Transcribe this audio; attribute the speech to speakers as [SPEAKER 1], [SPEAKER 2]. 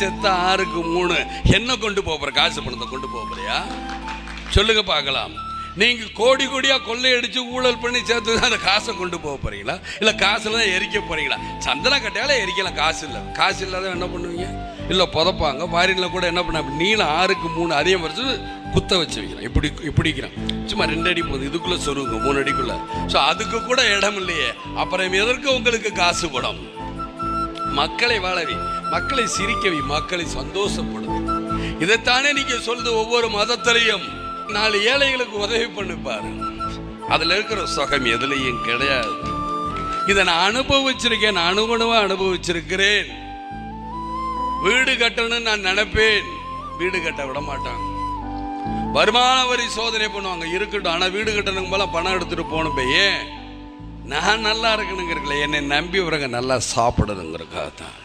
[SPEAKER 1] செத்த 6க்கு 3 என்ன கொண்டு போற? காசு பணத்தை கொண்டு போறியா? சொல்லுங்க பார்க்கலாம். நீங்க கோடி கோடியா கொள்ளையடிச்சு ஊழல் பண்ணி சேர்த்து அந்த காசை கொண்டு போக போறீங்களா, இல்ல காசுல தான் எரிக்க போறீங்களா? சந்தன கட்டையால எரிக்கலாம், காசு இல்லை. காசு இல்லாத என்ன பண்ணுவீங்க? இல்ல புதப்பாங்க. ஃபாரின்ல கூட என்ன பண்ண, நீளம் 6க்கு 3 அதே மாதிரி குத்த வச்சு வைக்கலாம். இப்படிக்கிறான் சும்மா 2 அடி போகுது, இதுக்குள்ள சொருங்க 3 அடிக்குள்ள. ஸோ அதுக்கு கூட இடம் இல்லையே, அப்புறம் எதற்கு உங்களுக்கு காசு படம்? மக்களை வாழவி, மக்களை சிரிக்கவி, மக்களை சந்தோஷப்படுது. இதைத்தானே நீங்க சொல்றது. ஒவ்வொரு மதத்திலையும் 4 ஏழைகளுக்கு உதவி பண்ணிப்பாரு. அதுல இருக்கிற சுகம் எதுலையும் கிடையாது. இதை நான் அனுபவிச்சிருக்கேன், நான் அனுகுணமா அனுபவிச்சிருக்கிறேன். வீடு கட்டணும்னு நான் நினைப்பேன், வீடு கட்ட விட மாட்டாங்க. வருமான வரி சோதனை பண்ணுவாங்க, இருக்கட்டும். ஆனா வீடு கட்டணுங்க போல பணம் எடுத்துட்டு போகணும். ஏன்? நான் நல்லா இருக்கணுங்கிறதுல என்னை நம்பி வரங்க நல்லா சாப்பிடணுங்கிறக்காக தான்.